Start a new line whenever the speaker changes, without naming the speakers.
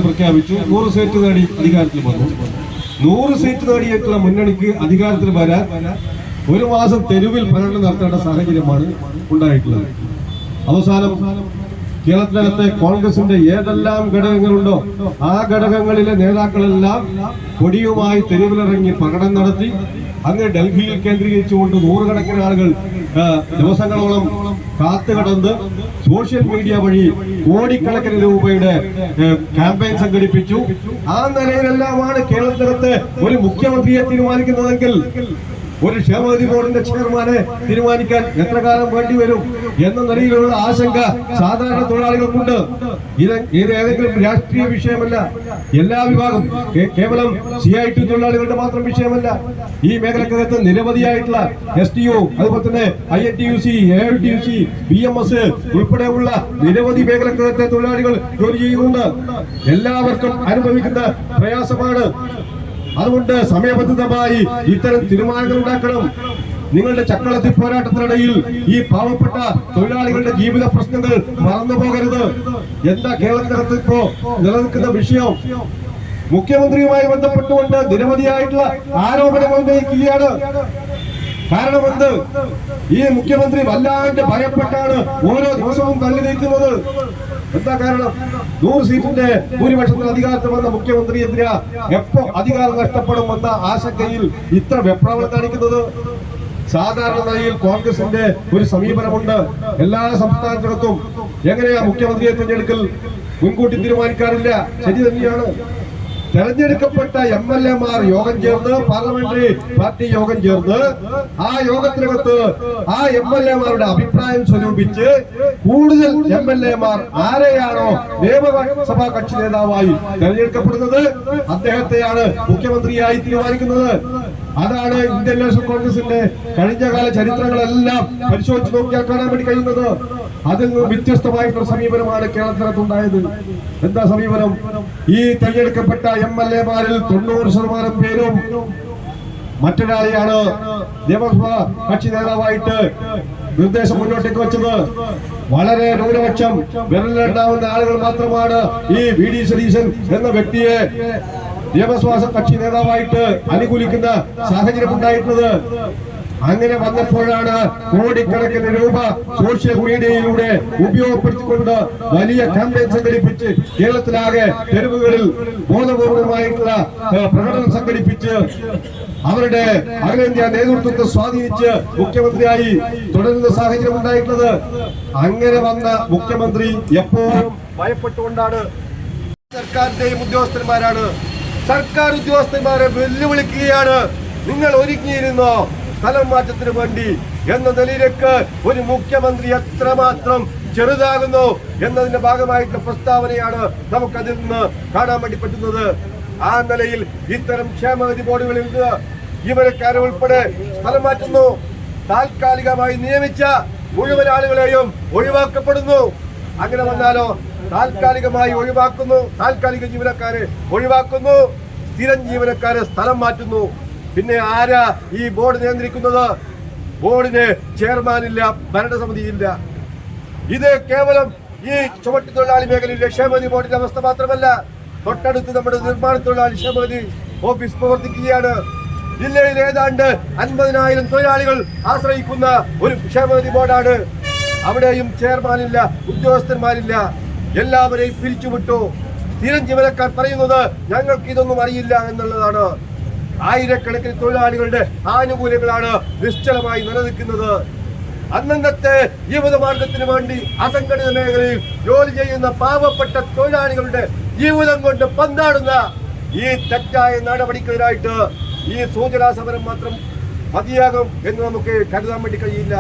പ്രഖ്യാപിച്ചു 100 സീറ്റ് നേടി അധികാരത്തിൽ വന്നു. 100 സീറ്റ് നേടിയിട്ടുള്ള മുന്നണിക്ക് അധികാരത്തിൽ വരാൻ ഒരു മാസം തെരുവിൽ പ്രകടനം നടത്തേണ്ട സാഹചര്യമാണ് ഉണ്ടായിട്ടുള്ളത്. അവസാനം കേരളത്തിനകത്തെ കോൺഗ്രസിന്റെ ഏതെല്ലാം ഘടകങ്ങളുണ്ടോ ആ ഘടകങ്ങളിലെ നേതാക്കളെല്ലാം കൊടിയുമായി തെരുവിലിറങ്ങി പ്രകടനം നടത്തി. അങ്ങ് ഡൽഹിയിൽ കേന്ദ്രീകരിച്ചുകൊണ്ട് നൂറുകണക്കിന് ആളുകൾ ദിവസങ്ങളോളം കാത്തുകിടന്ന് സോഷ്യൽ മീഡിയ വഴി കോടിക്കണക്കിന് രൂപയുടെ ക്യാമ്പയിൻ സംഘടിപ്പിച്ചു. ആ നിലയിലെല്ലാമാണ് കേരളത്തിനകത്ത് ഒരു മുഖ്യമന്ത്രിയെ തീരുമാനിക്കുന്നതെങ്കിൽ ഒരു ക്ഷേമനിധി ബോർഡിന്റെ ചെയർമാനെ തീരുമാനിക്കാൻ എത്ര കാലം വേണ്ടിവരും എന്ന നിലയിലുള്ള ആശങ്ക സാധാരണ തൊഴിലാളികൾക്കുണ്ട്. ഇത് ഏതെങ്കിലും രാഷ്ട്രീയ വിഷയമല്ല. എല്ലാ വിഭാഗം കേവലം CIT തൊഴിലാളികളുടെ മാത്രം വിഷയമല്ല. ഈ മേഖലക്കകത്ത് നിരവധിയായിട്ടുള്ള STU, അതുപോലെ തന്നെ INTUC, AITUC, BMS ഉൾപ്പെടെയുള്ള നിരവധി മേഖലക്കകത്തെ തൊഴിലാളികൾ ജോലി ചെയ്യുന്നുണ്ട്. എല്ലാവർക്കും അനുഭവിക്കുന്ന പ്രയാസമാണ്. അതുകൊണ്ട് സമയബന്ധിതമായി ഇത്തരം തീരുമാനങ്ങൾ ഉണ്ടാക്കണം. നിങ്ങളുടെ ചക്കളത്തി പോരാട്ടത്തിനിടയിൽ ഈ പാവപ്പെട്ട തൊഴിലാളികളുടെ ജീവിത പ്രശ്നങ്ങൾ മറന്നു പോകരുത്. എന്താ കേരളത്തിനകത്ത് ഇപ്പോ നിലനിൽക്കുന്ന വിഷയം? മുഖ്യമന്ത്രിയുമായി ബന്ധപ്പെട്ടുകൊണ്ട് നിരവധിയായിട്ടുള്ള ആരോപണങ്ങൾ ഉന്നയിക്കുകയാണ്. കാരണമെന്ത്? ഈ മുഖ്യമന്ത്രി വല്ലാണ്ട് ഭയപ്പെട്ടാണ് ഓരോ ദിവസവും തള്ളി നീക്കുന്നത്. എന്താ കാരണം? 100 സീറ്റിന്റെ ഭൂരിപക്ഷത്തിൽ അധികാരത്തിൽ വന്ന മുഖ്യമന്ത്രിയെതിരെ എപ്പോ അധികാരം നഷ്ടപ്പെടുമെന്ന ആശങ്കയിൽ ഇത്ര വെപ്രാളം കാണിക്കുന്നത്? സാധാരണ നിലയിൽ കോൺഗ്രസിന്റെ ഒരു സമീപനമുണ്ട്. എല്ലാ സംസ്ഥാനത്തിനകത്തും എങ്ങനെയാ മുഖ്യമന്ത്രിയെ തിരഞ്ഞെടുക്കൽ മുൻകൂട്ടി തീരുമാനിക്കാറില്ല. ശരി തന്നെയാണ്. തെരഞ്ഞെടുക്കപ്പെട്ട MLA-മാർ യോഗം ചേർന്ന് പാർലമെന്ററി പാർട്ടി യോഗം ചേർന്ന് ആ യോഗത്തിനകത്ത് ആ MLA-മാരുടെ അഭിപ്രായം സ്വരൂപിച്ച് കൂടുതൽ MLA-മാർ ആരെയാണോ നിയമസഭാ കക്ഷി നേതാവായി തെരഞ്ഞെടുക്കപ്പെടുന്നത് അദ്ദേഹത്തെയാണ് മുഖ്യമന്ത്രിയായി തീരുമാനിക്കുന്നത്. അതാണ് ഇന്ത്യൻ നാഷണൽ കോൺഗ്രസിന്റെ കഴിഞ്ഞകാല ചരിത്രങ്ങളെല്ലാം പരിശോധിച്ച് നോക്കിയാൽ കാണാൻ വേണ്ടി കഴിയുന്നത്. അതിൽ നിന്ന് വ്യത്യസ്തമായിട്ടുള്ള സമീപനമാണ് കേരളത്തിനകത്തുണ്ടായത്. എന്താ സമീപനം? ഈ തെരഞ്ഞെടുക്കപ്പെട്ട MLA-മാരിൽ 90% പേരും മറ്റൊരാളെയാണ് നിയമസഭാ കക്ഷി നേതാവായിട്ട് നിർദ്ദേശം മുന്നോട്ടേക്ക് വെച്ചത്. വളരെ ന്യൂനപക്ഷം വിരലിലുണ്ടാവുന്ന ആളുകൾ മാത്രമാണ് ഈ VD സതീശൻ എന്ന വ്യക്തിയെ നിയമസഭാ കക്ഷി നേതാവായിട്ട് അനുകൂലിക്കുന്ന സാഹചര്യം ഉണ്ടായിട്ടുള്ളത്. അങ്ങനെ വന്നപ്പോഴാണ് കോടിക്കണക്കിന് രൂപ സോഷ്യൽ മീഡിയയിലൂടെ ഉപയോഗപ്പെടുത്തിക്കൊണ്ട് വലിയ ക്യാമ്പയിൻ സംഘടിപ്പിച്ച് കേരളത്തിലാകെ തെരുവുകളിൽ ബോധപൂർവമായിട്ടുള്ള പ്രകടനം സംഘടിപ്പിച്ച് അവരുടെ അഖിലേന്ത്യാ നേതൃത്വത്തെ സ്വാധീനിച്ച് മുഖ്യമന്ത്രിയായി തുടരുന്ന സാഹചര്യം ഉണ്ടായിട്ടുള്ളത്. അങ്ങനെ വന്ന മുഖ്യമന്ത്രി എപ്പോഴും ഭയപ്പെട്ടുകൊണ്ടാണ്. സർക്കാരിന്റെയും ഉദ്യോഗസ്ഥന്മാരാണ്. സർക്കാർ ഉദ്യോഗസ്ഥന്മാരെ വെല്ലുവിളിക്കുകയാണ്. നിങ്ങൾ ഒരുങ്ങിയിരുന്നോ സ്ഥലം മാറ്റത്തിന് വേണ്ടി എന്ന നിലയിലേക്ക് ഒരു മുഖ്യമന്ത്രി എത്രമാത്രം ചെറുതാകുന്നു എന്നതിന്റെ ഭാഗമായിട്ടുള്ള പ്രസ്താവനയാണ് നമുക്കതിൽ നിന്ന് കാണാൻ വേണ്ടി പറ്റുന്നത്. ആ നിലയിൽ ഇത്തരം ക്ഷേമനിധി ബോർഡുകളിൽ നിന്ന് ജീവനക്കാരെ ഉൾപ്പെടെ സ്ഥലം മാറ്റുന്നു. താൽക്കാലികമായി നിയമിച്ച
മുഴുവൻ ആളുകളെയും ഒഴിവാക്കപ്പെടുന്നു. അങ്ങനെ വന്നാലോ താൽക്കാലികമായി ഒഴിവാക്കുന്നു, താൽക്കാലിക ജീവനക്കാരെ ഒഴിവാക്കുന്നു, സ്ഥിരം ജീവനക്കാരെ സ്ഥലം മാറ്റുന്നു. പിന്നെ ആരാ ഈ ബോർഡ് നിയന്ത്രിക്കുന്നത്? ബോർഡിന് ചെയർമാനില്ല, ഭരണസമിതിയില്ല. ഇത് കേവലം ഈ ചുമട്ടുതൊഴിലാളി മേഖലയിലെ ക്ഷേമനിധി ബോർഡിന്റെ അവസ്ഥ മാത്രമല്ല, തൊട്ടടുത്ത് നമ്മുടെ നിർമ്മാണ തൊഴിലാളി ക്ഷേമനിധി ഓഫീസ് പ്രവർത്തിക്കുകയാണ്. ജില്ലയിൽ ഏതാണ്ട് 50,000 തൊഴിലാളികൾ ആശ്രയിക്കുന്ന ഒരു ക്ഷേമനിധി ബോർഡാണ്. അവിടെയും ചെയർമാനില്ല, ഉദ്യോഗസ്ഥന്മാരില്ല, എല്ലാവരെയും പിരിച്ചുവിട്ടു. സ്ഥിരം ജീവനക്കാർ പറയുന്നത് ഞങ്ങൾക്ക് ഇതൊന്നും അറിയില്ല എന്നുള്ളതാണ്. ആയിരക്കണക്കിന് തൊഴിലാളികളുടെ ആനുകൂല്യങ്ങളാണ് നിശ്ചലമായി നിലനിൽക്കുന്നത്. അന്നത്തെ ജീവിതമാർഗത്തിന് വേണ്ടി അസംഘടിത മേഖലയിൽ ജോലി ചെയ്യുന്ന പാവപ്പെട്ട തൊഴിലാളികളുടെ ജീവിതം കൊണ്ട് പന്താടുന്ന ഈ തെറ്റായ നടപടിക്കെതിരായിട്ട് ഈ സൂചനാ സമരം മാത്രം മതിയാകും എന്ന് നമുക്ക് കരുതാൻ വേണ്ടി കഴിയില്ല.